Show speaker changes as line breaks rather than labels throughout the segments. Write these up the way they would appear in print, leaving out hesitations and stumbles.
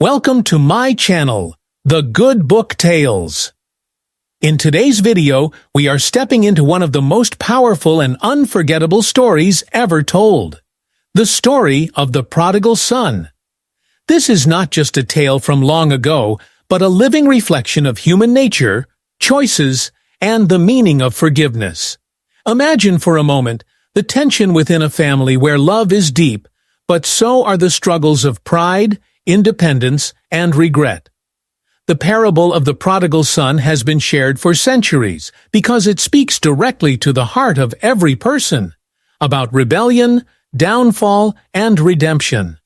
Welcome to my channel, The Good Book Tales. In today's video, we are stepping into one of the most powerful and unforgettable stories ever told. The story of the Prodigal Son. This is not just a tale from long ago, but a living reflection of human nature, choices, and the meaning of forgiveness. Imagine for a moment the tension within a family where love is deep, but so are the struggles of pride, independence, and regret. The parable of the prodigal son has been shared for centuries because it speaks directly to the heart of every person, about rebellion, downfall, and redemption.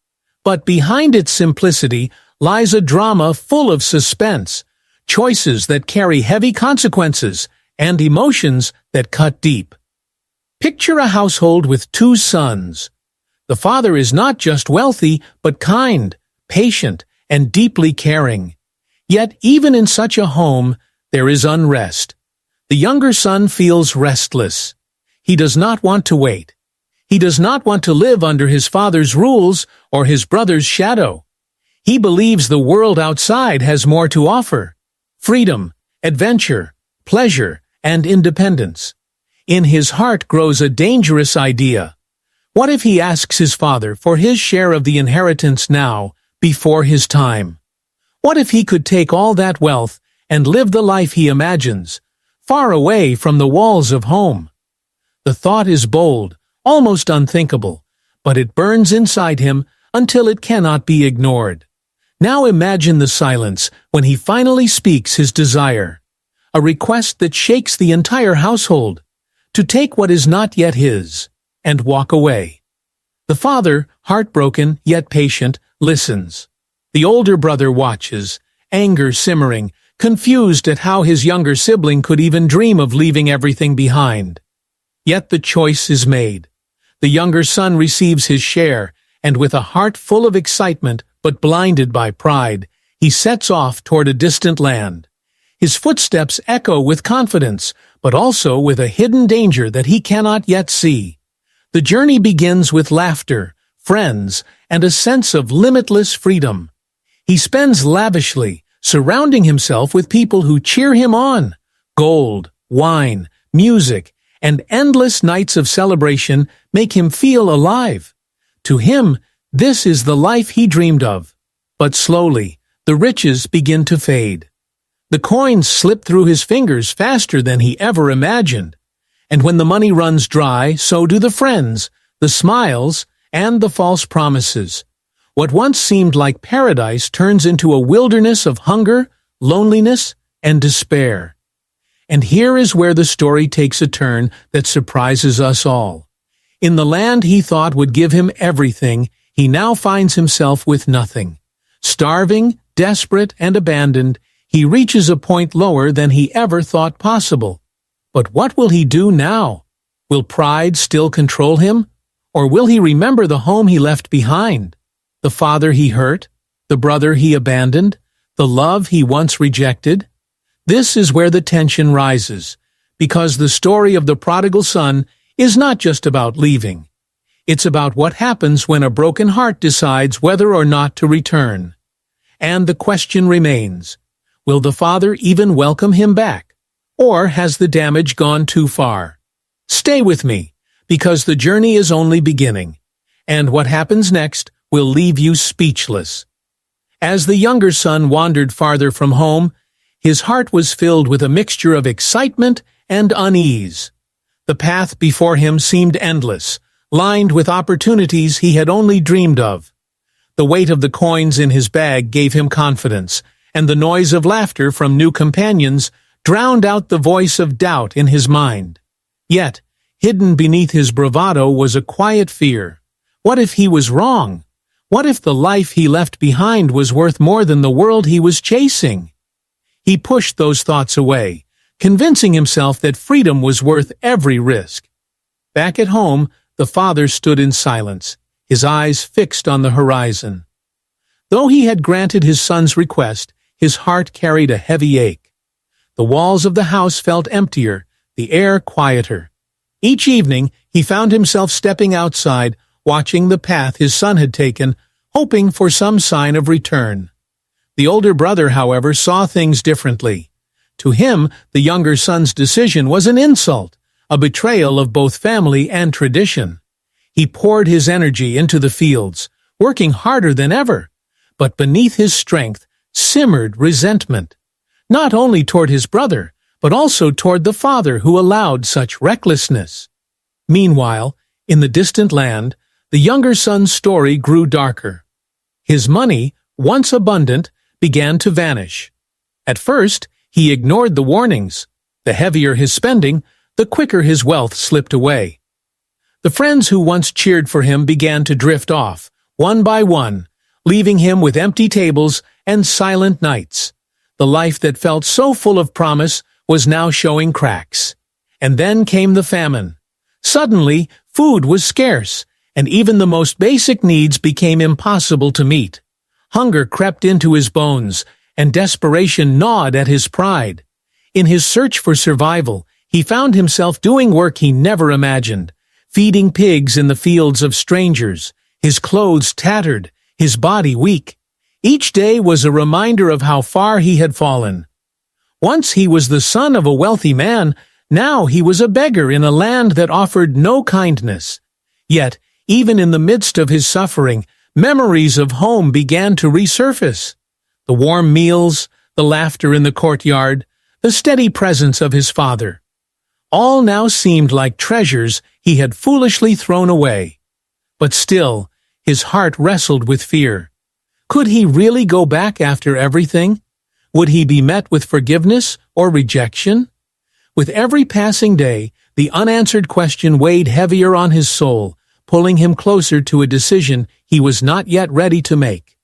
But behind its simplicity lies a drama full of suspense, choices that carry heavy consequences, and emotions that cut deep. Picture a household with two sons. The father is not just wealthy, but kind, patient, and deeply caring. Yet even in such a home, there is unrest. The younger son feels restless. He does not want to wait. He does not want to live under his father's rules or his brother's shadow. He believes the world outside has more to offer: freedom, adventure, pleasure, and independence. In his heart grows a dangerous idea. What if he asks his father for his share of the inheritance now, before his time? What if he could take all that wealth and live the life he imagines, far away from the walls of home? The thought is bold, almost unthinkable, but it burns inside him until it cannot be ignored. Now imagine the silence when he finally speaks his desire, a request that shakes the entire household, to take what is not yet his, and walk away. The father, heartbroken yet patient, listens. The older brother watches, anger simmering, confused at how his younger sibling could even dream of leaving everything behind. Yet the choice is made. The younger son receives his share, and with a heart full of excitement but blinded by pride, he sets off toward a distant land. His footsteps echo with confidence, but also with a hidden danger that he cannot yet see. The journey begins with laughter, friends, and a sense of limitless freedom. He spends lavishly, surrounding himself with people who cheer him on. Gold, wine, music, and endless nights of celebration make him feel alive. To him, this is the life he dreamed of. But slowly, the riches begin to fade. The coins slip through his fingers faster than he ever imagined. And when the money runs dry, so do the friends, the smiles, and the false promises. What once seemed like paradise turns into a wilderness of hunger, loneliness, and despair. And here is where the story takes a turn that surprises us all. In the land he thought would give him everything, he now finds himself with nothing. Starving, desperate, and abandoned, he reaches a point lower than he ever thought possible. But what will he do now? Will pride still control him? Or will he remember the home he left behind? The father he hurt? The brother he abandoned? The love he once rejected? This is where the tension rises, because the story of the prodigal son is not just about leaving. It's about what happens when a broken heart decides whether or not to return. And the question remains, will the father even welcome him back? Or has the damage gone too far? Stay with me, because the journey is only beginning, and what happens next will leave you speechless. As the younger son wandered farther from home, his heart was filled with a mixture of excitement and unease. The path before him seemed endless, lined with opportunities he had only dreamed of. The weight of the coins in his bag gave him confidence, and the noise of laughter from new companions drowned out the voice of doubt in his mind. Yet, hidden beneath his bravado was a quiet fear. What if he was wrong? What if the life he left behind was worth more than the world he was chasing? He pushed those thoughts away, convincing himself that freedom was worth every risk. Back at home, the father stood in silence, his eyes fixed on the horizon. Though he had granted his son's request, his heart carried a heavy ache. The walls of the house felt emptier, the air quieter. Each evening, he found himself stepping outside, watching the path his son had taken, hoping for some sign of return. The older brother, however, saw things differently. To him, the younger son's decision was an insult, a betrayal of both family and tradition. He poured his energy into the fields, working harder than ever, but beneath his strength simmered resentment, not only toward his brother, but also toward the father who allowed such recklessness. Meanwhile, in the distant land, the younger son's story grew darker. His money, once abundant, began to vanish. At first, he ignored the warnings. The heavier his spending, the quicker his wealth slipped away. The friends who once cheered for him began to drift off, one by one, leaving him with empty tables and silent nights. The life that felt so full of promise was now showing cracks. And then came the famine. Suddenly, food was scarce, and even the most basic needs became impossible to meet. Hunger crept into his bones, and desperation gnawed at his pride. In his search for survival, he found himself doing work he never imagined, feeding pigs in the fields of strangers, his clothes tattered, his body weak. Each day was a reminder of how far he had fallen. Once he was the son of a wealthy man, now he was a beggar in a land that offered no kindness. Yet, even in the midst of his suffering, memories of home began to resurface. The warm meals, the laughter in the courtyard, the steady presence of his father. All now seemed like treasures he had foolishly thrown away. But still, his heart wrestled with fear. Could he really go back after everything? Would he be met with forgiveness or rejection? With every passing day, the unanswered question weighed heavier on his soul, pulling him closer to a decision he was not yet ready to make.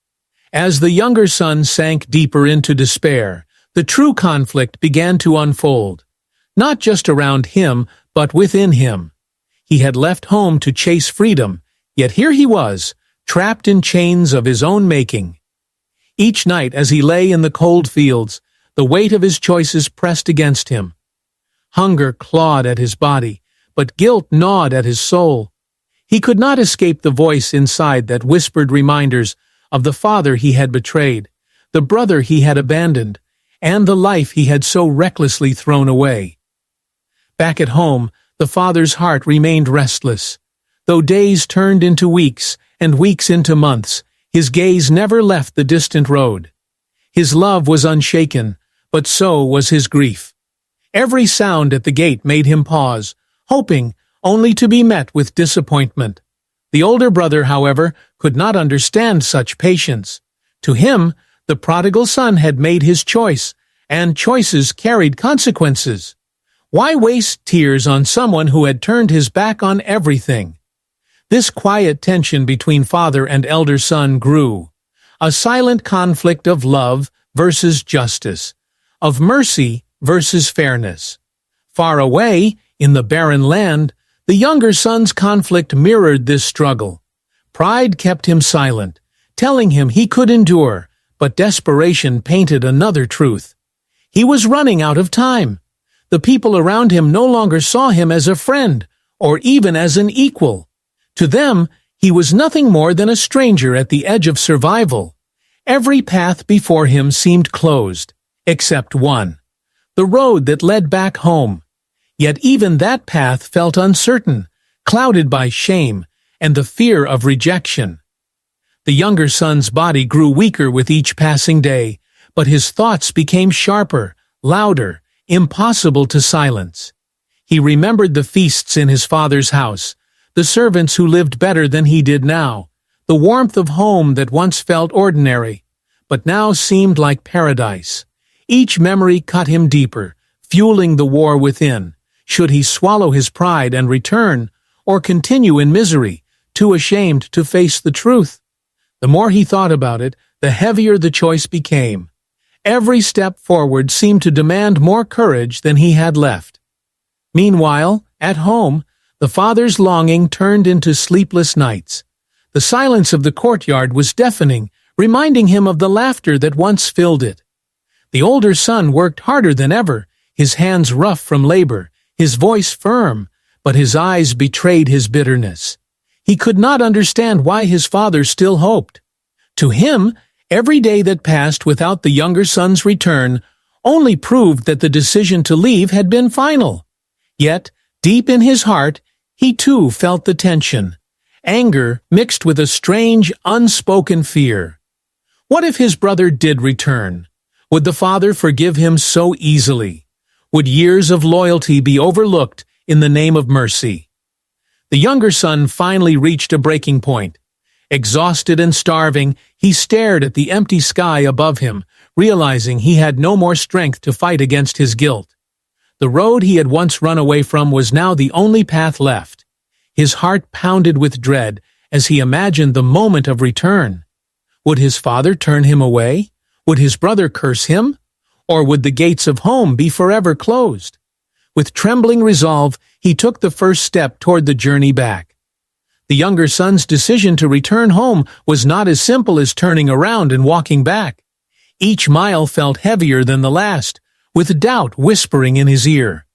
As the younger son sank deeper into despair, the true conflict began to unfold. Not just around him, but within him. He had left home to chase freedom, yet here he was, trapped in chains of his own making. Each night as he lay in the cold fields, the weight of his choices pressed against him. Hunger clawed at his body, but guilt gnawed at his soul. He could not escape the voice inside that whispered reminders of the father he had betrayed, the brother he had abandoned, and the life he had so recklessly thrown away. Back at home, the father's heart remained restless. Though days turned into weeks and weeks into months, his gaze never left the distant road. His love was unshaken, but so was his grief. Every sound at the gate made him pause, hoping only to be met with disappointment. The older brother, however, could not understand such patience. To him, the prodigal son had made his choice, and choices carried consequences. Why waste tears on someone who had turned his back on everything? This quiet tension between father and elder son grew, a silent conflict of love versus justice, of mercy versus fairness. Far away, in the barren land, the younger son's conflict mirrored this struggle. Pride kept him silent, telling him he could endure, but desperation painted another truth. He was running out of time. The people around him no longer saw him as a friend, or even as an equal. To them, he was nothing more than a stranger at the edge of survival. Every path before him seemed closed, except one, the road that led back home. Yet even that path felt uncertain, clouded by shame and the fear of rejection. The younger son's body grew weaker with each passing day, but his thoughts became sharper, louder, impossible to silence. He remembered the feasts in his father's house, the servants who lived better than he did now, the warmth of home that once felt ordinary, but now seemed like paradise. Each memory cut him deeper, fueling the war within. Should he swallow his pride and return, or continue in misery, too ashamed to face the truth? The more he thought about it, the heavier the choice became. Every step forward seemed to demand more courage than he had left. Meanwhile, at home, the father's longing turned into sleepless nights. The silence of the courtyard was deafening, reminding him of the laughter that once filled it. The older son worked harder than ever, his hands rough from labor, his voice firm, but his eyes betrayed his bitterness. He could not understand why his father still hoped. To him, Every day that passed without the younger son's return only proved that the decision to leave had been final. Yet, deep in his heart, he too felt the tension, anger mixed with a strange, unspoken fear. What if his brother did return? Would the father forgive him so easily? Would years of loyalty be overlooked in the name of mercy? The younger son finally reached a breaking point. Exhausted and starving, he stared at the empty sky above him, realizing he had no more strength to fight against his guilt. The road he had once run away from was now the only path left. His heart pounded with dread as he imagined the moment of return. Would his father turn him away? Would his brother curse him? Or would the gates of home be forever closed? With trembling resolve, he took the first step toward the journey back. The younger son's decision to return home was not as simple as turning around and walking back. Each mile felt heavier than the last, with doubt whispering in his ear.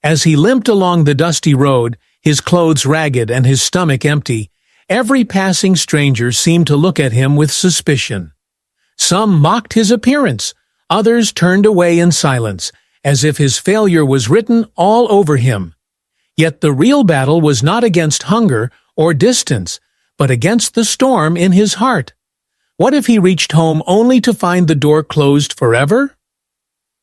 As he limped along the dusty road, his clothes ragged and his stomach empty, every passing stranger seemed to look at him with suspicion. Some mocked his appearance, others turned away in silence, as if his failure was written all over him. Yet the real battle was not against hunger or distance, but against the storm in his heart. What if he reached home only to find the door closed forever?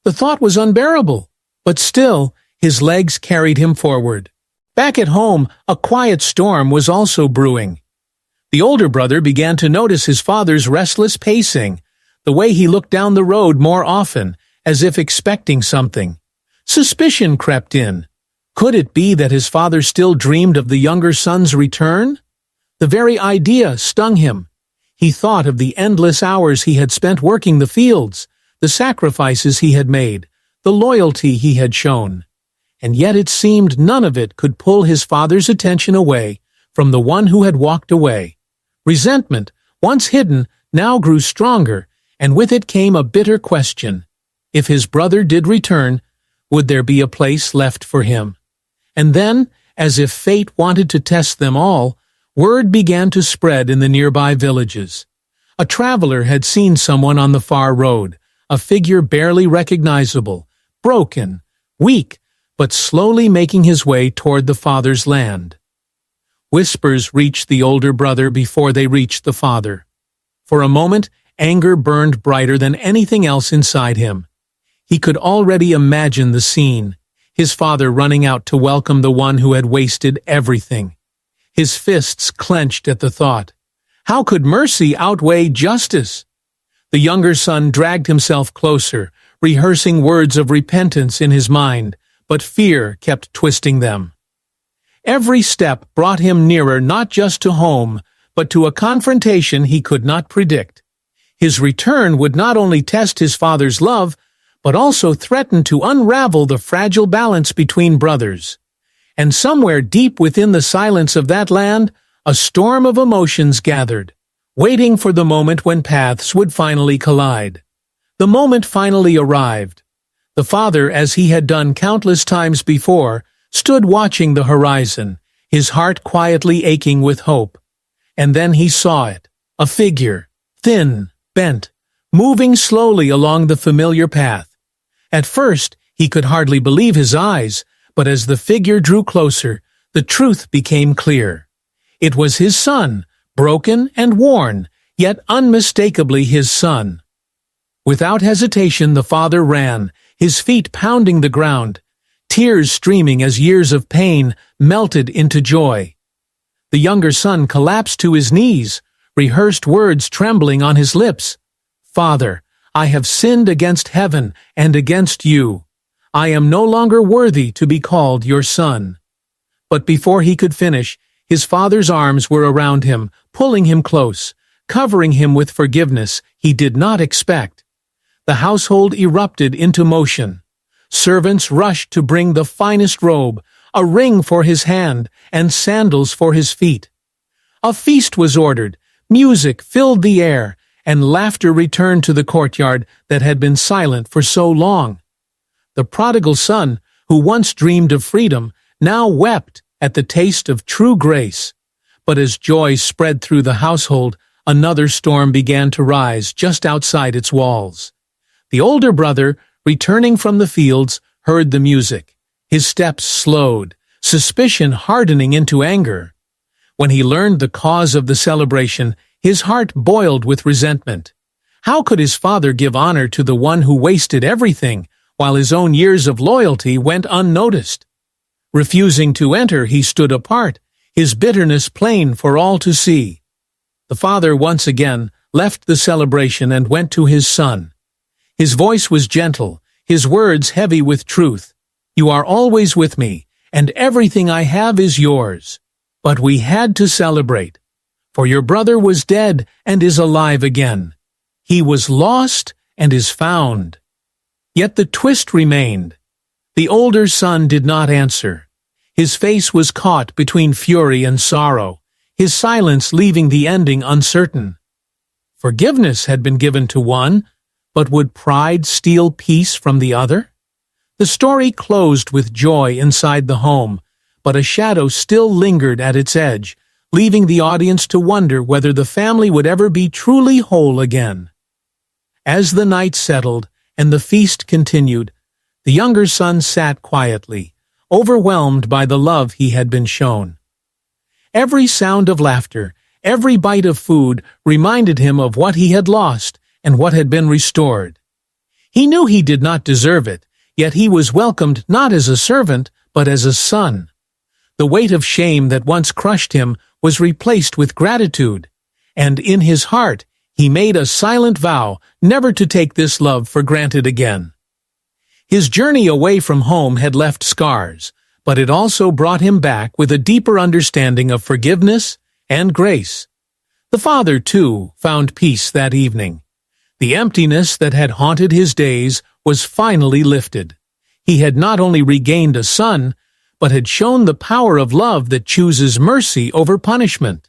The thought was unbearable, but still, his legs carried him forward. Back at home, a quiet storm was also brewing. The older brother began to notice his father's restless pacing, the way he looked down the road more often, as if expecting something. Suspicion crept in. Could it be that his father still dreamed of the younger son's return? The very idea stung him. He thought of the endless hours he had spent working the fields, the sacrifices he had made, the loyalty he had shown. And yet it seemed none of it could pull his father's attention away from the one who had walked away. Resentment, once hidden, now grew stronger, and with it came a bitter question. If his brother did return, would there be a place left for him? And then, as if fate wanted to test them all, word began to spread in the nearby villages. A traveler had seen someone on the far road, a figure barely recognizable, broken, weak, but slowly making his way toward the father's land. Whispers reached the older brother before they reached the father. For a moment, anger burned brighter than anything else inside him. He could already imagine the scene, his father running out to welcome the one who had wasted everything. His fists clenched at the thought. How could mercy outweigh justice? The younger son dragged himself closer, rehearsing words of repentance in his mind, but fear kept twisting them. Every step brought him nearer not just to home, but to a confrontation he could not predict. His return would not only test his father's love, but also threaten to unravel the fragile balance between brothers. And somewhere deep within the silence of that land, a storm of emotions gathered, waiting for the moment when paths would finally collide. The moment finally arrived. The father, as he had done countless times before, stood watching the horizon, his heart quietly aching with hope. And then he saw it, a figure, thin, bent, moving slowly along the familiar path. At first, he could hardly believe his eyes, but as the figure drew closer, the truth became clear. It was his son, broken and worn, yet unmistakably his son. Without hesitation, the father ran, his feet pounding the ground, tears streaming as years of pain melted into joy. The younger son collapsed to his knees, rehearsed words trembling on his lips. "Father, I have sinned against heaven and against you. I am no longer worthy to be called your son." But before he could finish, his father's arms were around him, pulling him close, covering him with forgiveness he did not expect. The household erupted into motion. Servants rushed to bring the finest robe, a ring for his hand, and sandals for his feet. A feast was ordered, music filled the air, and laughter returned to the courtyard that had been silent for so long. The prodigal son, who once dreamed of freedom, now wept at the taste of true grace. But as joy spread through the household, another storm began to rise just outside its walls. The older brother, returning from the fields, heard the music. His steps slowed, suspicion hardening into anger. When he learned the cause of the celebration, his heart boiled with resentment. How could his father give honor to the one who wasted everything, while his own years of loyalty went unnoticed? Refusing to enter, he stood apart, his bitterness plain for all to see. The father once again left the celebration and went to his son. His voice was gentle, his words heavy with truth. "You are always with me, and everything I have is yours. But we had to celebrate, for your brother was dead and is alive again. He was lost and is found." Yet the twist remained. The older son did not answer. His face was caught between fury and sorrow, his silence leaving the ending uncertain. Forgiveness had been given to one, but would pride steal peace from the other? The story closed with joy inside the home, but a shadow still lingered at its edge, leaving the audience to wonder whether the family would ever be truly whole again. As the night settled and the feast continued, the younger son sat quietly, overwhelmed by the love he had been shown. Every sound of laughter, every bite of food reminded him of what he had lost and what had been restored. He knew he did not deserve it, yet he was welcomed not as a servant, but as a son. The weight of shame that once crushed him was replaced with gratitude, and in his heart he made a silent vow never to take this love for granted again. His journey away from home had left scars, but it also brought him back with a deeper understanding of forgiveness and grace. The father, too, found peace that evening. The emptiness that had haunted his days was finally lifted. He had not only regained a son, but had shown the power of love that chooses mercy over punishment.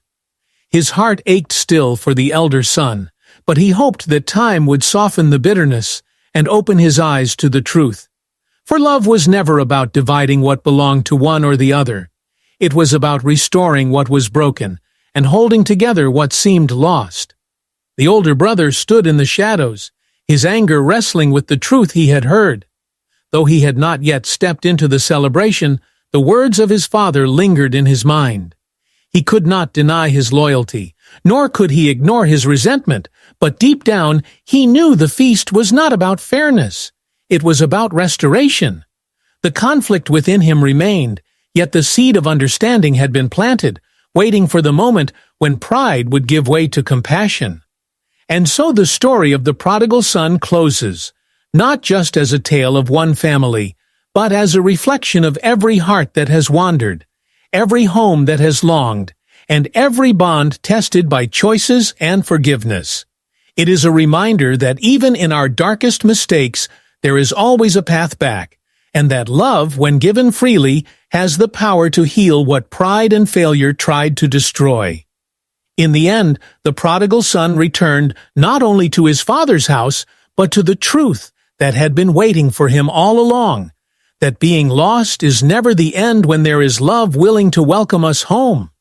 His heart ached still for the elder son, but he hoped that time would soften the bitterness and open his eyes to the truth. For love was never about dividing what belonged to one or the other. It was about restoring what was broken and holding together what seemed lost. The older brother stood in the shadows, his anger wrestling with the truth he had heard. Though he had not yet stepped into the celebration, the words of his father lingered in his mind. He could not deny his loyalty, nor could he ignore his resentment, but deep down he knew the feast was not about fairness. It was about restoration. The conflict within him remained, yet the seed of understanding had been planted, waiting for the moment when pride would give way to compassion. And so the story of the prodigal son closes, not just as a tale of one family, but as a reflection of every heart that has wandered, every home that has longed, and every bond tested by choices and forgiveness. It is a reminder that even in our darkest mistakes, there is always a path back, and that love, when given freely, has the power to heal what pride and failure tried to destroy. In the end, the prodigal son returned not only to his father's house, but to the truth that had been waiting for him all along, that being lost is never the end when there is love willing to welcome us home.